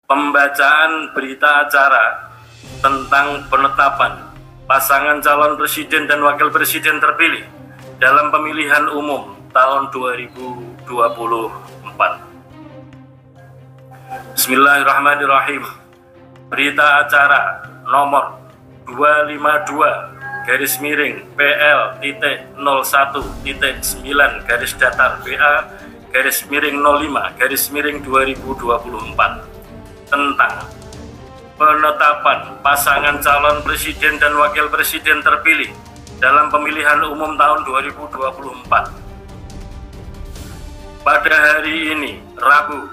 Pembacaan berita acara tentang penetapan pasangan calon presiden dan wakil presiden terpilih dalam pemilihan umum tahun 2024. Bismillahirrahmanirrahim. Berita acara nomor 252-PL-01-PA-05-05-2024 tentang penetapan pasangan calon presiden dan wakil presiden terpilih dalam pemilihan umum tahun 2024. Pada hari ini, Rabu,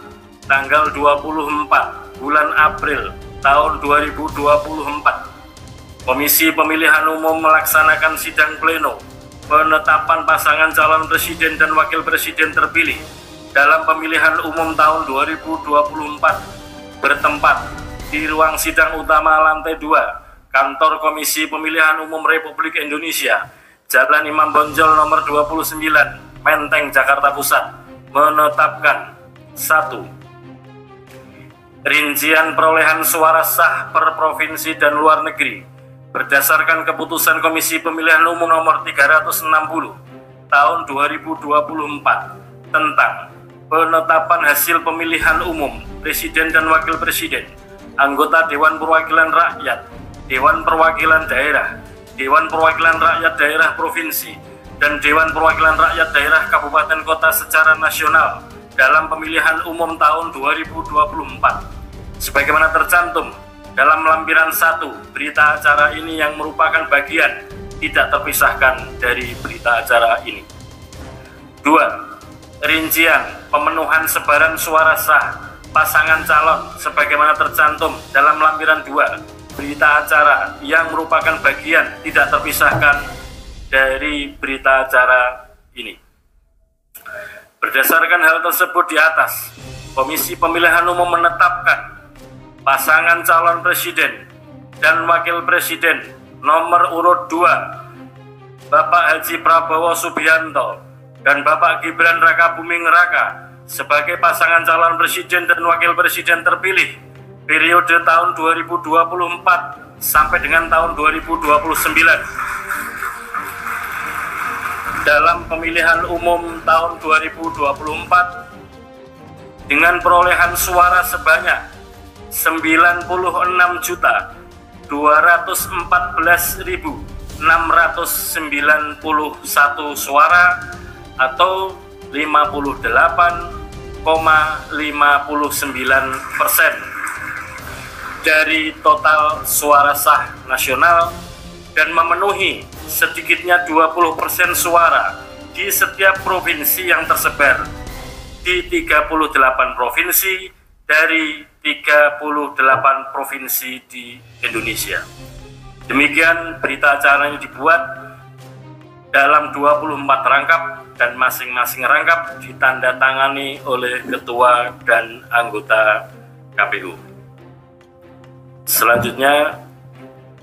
tanggal 24 bulan April tahun 2024, Komisi Pemilihan Umum melaksanakan sidang pleno penetapan pasangan calon presiden dan wakil presiden terpilih dalam pemilihan umum tahun 2024 bertempat di ruang sidang utama lantai 2 Kantor Komisi Pemilihan Umum Republik Indonesia, Jalan Imam Bonjol nomor 29, Menteng, Jakarta Pusat, menetapkan 1. Rincian perolehan suara sah per provinsi dan luar negeri berdasarkan keputusan Komisi Pemilihan Umum nomor 360 tahun 2024 tentang penetapan hasil pemilihan umum presiden dan wakil presiden, anggota Dewan Perwakilan Rakyat, Dewan Perwakilan Daerah, Dewan Perwakilan Rakyat Daerah Provinsi, dan Dewan Perwakilan Rakyat Daerah Kabupaten Kota secara nasional dalam pemilihan umum tahun 2024 sebagaimana tercantum dalam lampiran 1 berita acara ini yang merupakan bagian tidak terpisahkan dari berita acara ini. 2. Rincian pemenuhan sebaran suara sah pasangan calon sebagaimana tercantum dalam lampiran 2 berita acara yang merupakan bagian tidak terpisahkan dari berita acara ini. Berdasarkan hal tersebut di atas, Komisi Pemilihan Umum menetapkan pasangan calon presiden dan wakil presiden nomor urut 2 Bapak Haji Prabowo Subianto dan Bapak Gibran Rakabuming Raka sebagai pasangan calon presiden dan wakil presiden terpilih periode tahun 2024 sampai dengan tahun 2029 dalam pemilihan umum tahun 2024 dengan perolehan suara sebanyak 96.214.691 suara atau 58,59% dari total suara sah nasional dan memenuhi sedikitnya 20% suara di setiap provinsi yang tersebar di 38 provinsi dari 38 provinsi di Indonesia. Demikian berita acara ini dibuat dalam 24 rangkap dan masing-masing rangkap ditandatangani oleh ketua dan anggota KPU. Selanjutnya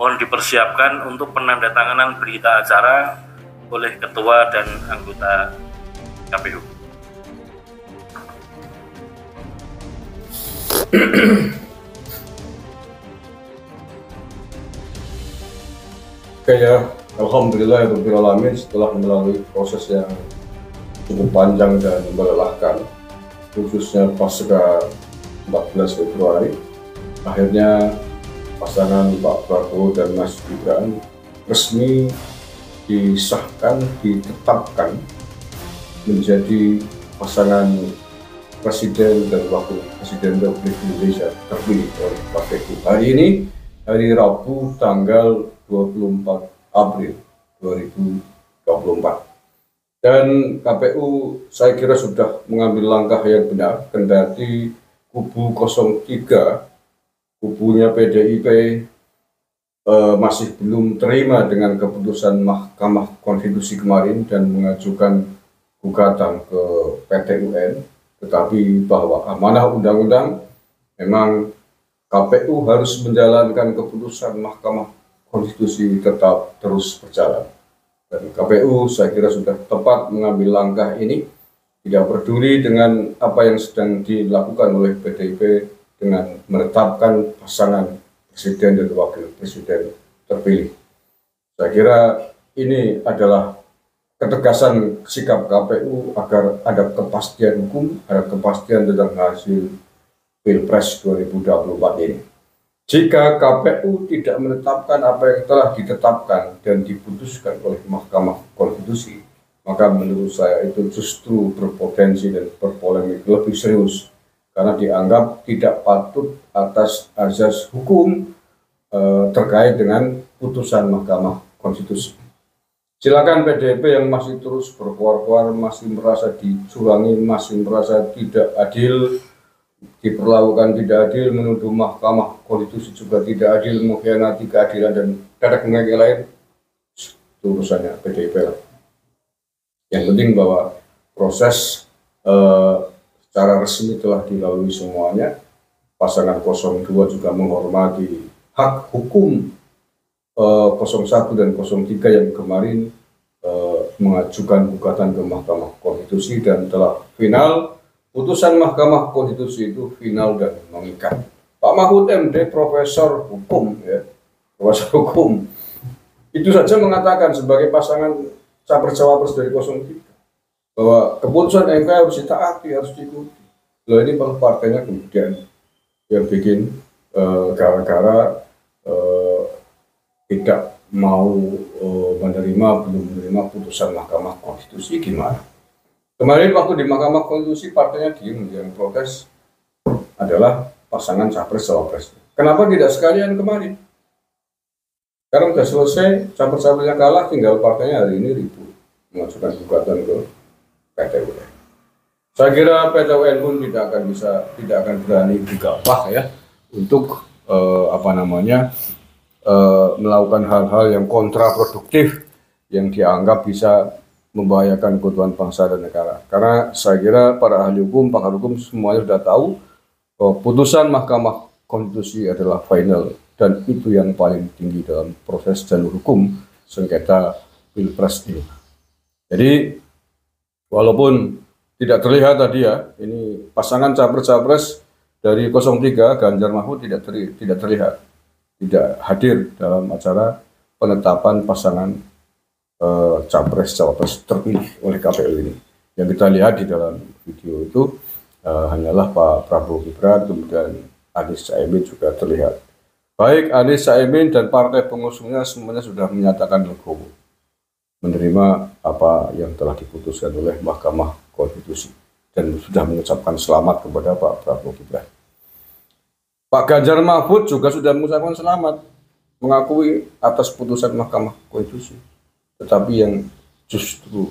mohon dipersiapkan untuk penandatanganan berita acara oleh ketua dan anggota KPU. Oke ya, alhamdulillahirrahmanirrahim, setelah melalui proses yang cukup panjang dan melelahkan, khususnya pasca 14 Februari, akhirnya pasangan Pak Prabowo dan Mas Gibran resmi disahkan, ditetapkan menjadi pasangan Presiden dan Wakil Presiden Republik Indonesia terpilih oleh KPU. Hari ini, hari Rabu, tanggal 24 April 2024. Dan KPU saya kira sudah mengambil langkah yang benar, kendati kubu 03, kubunya PDIP masih belum terima dengan keputusan Mahkamah Konstitusi kemarin dan mengajukan gugatan ke PT UN. Tetapi bahwa amanah undang-undang memang KPU harus menjalankan keputusan Mahkamah Konstitusi tetap terus berjalan. Dan KPU saya kira sudah tepat mengambil langkah ini, tidak peduli dengan apa yang sedang dilakukan oleh PDIP dengan menetapkan pasangan presiden dan wakil presiden terpilih. Saya kira ini adalah ketegasan sikap KPU agar ada kepastian hukum, ada kepastian tentang hasil Pilpres 2024 ini. Jika KPU tidak menetapkan apa yang telah ditetapkan dan diputuskan oleh Mahkamah Konstitusi, maka menurut saya itu justru berpotensi dan berpolemik lebih serius karena dianggap tidak patut atas azas hukum terkait dengan putusan Mahkamah Konstitusi. Silakan PDIP yang masih terus berkuar-kuar, masih merasa dicurangi, masih merasa tidak adil, diperlakukan tidak adil, menuduh Mahkamah Konstitusi juga tidak adil, mengkhianati keadilan dan dadak-dadak lain, itu urusannya PDIP lah. Yang penting bahwa proses secara resmi telah dilalui semuanya. Pasangan 02 juga menghormati hak hukum 01 dan 03 yang kemarin mengajukan gugatan ke Mahkamah Konstitusi dan telah final. Putusan Mahkamah Konstitusi itu final dan mengikat. Pak Mahfud MD, profesor hukum, ya, profesor hukum, itu saja mengatakan sebagai pasangan capres-cawapres dari 03 bahwa keputusan MK harus ditaati, harus diikuti. Loh, ini malah partainya kemudian yang bikin gara-gara tidak mau belum menerima putusan Mahkamah Konstitusi gimana? Kemarin waktu di Mahkamah Konstitusi partainya diem, yang protes adalah pasangan capres-cawapres. Kenapa tidak sekalian kemarin? Karena sudah selesai, capres-capresnya kalah, tinggal partainya hari ini ribut mengajukan gugatan ke PT UN. Saya kira PT UN pun tidak akan berani gegabah ya untuk melakukan hal-hal yang kontraproduktif yang dianggap bisa membahayakan keutuhan bangsa dan negara. Karena saya kira para ahli hukum, pakar hukum semuanya sudah tahu bahwa putusan Mahkamah Konstitusi adalah final dan itu yang paling tinggi dalam proses jalur hukum sengketa Pilpres ini. Jadi walaupun tidak terlihat tadi ya, ini pasangan capres-capres dari 03 Ganjar Mahfud tidak terlihat, tidak hadir dalam acara penetapan pasangan capres-cawapres terpilih oleh KPU ini. Yang kita lihat di dalam video itu hanyalah Pak Prabowo Gibran, kemudian Anies Caimin juga terlihat. Baik Anies Caimin dan partai pengusungnya semuanya sudah menyatakan legowo menerima apa yang telah diputuskan oleh Mahkamah Konstitusi dan sudah mengucapkan selamat kepada Pak Prabowo Gibran. Pak Ganjar Mahfud juga sudah mengucapkan selamat, mengakui atas putusan Mahkamah Konstitusi. Tetapi yang justru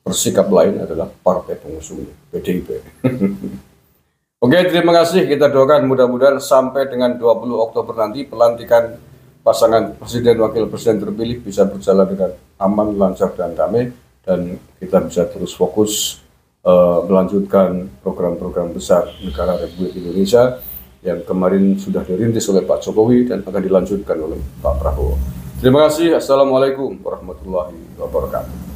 bersikap lain adalah partai pengusungnya, PDIP. Oke, terima kasih. Kita doakan mudah-mudahan sampai dengan 20 Oktober nanti pelantikan pasangan presiden wakil presiden terpilih bisa berjalan dengan aman, lancar, dan damai, dan kita bisa terus fokus melanjutkan program-program besar negara Republik Indonesia yang kemarin sudah dirintis oleh Pak Jokowi dan akan dilanjutkan oleh Pak Prabowo. Terima kasih. Assalamualaikum warahmatullahi wabarakatuh.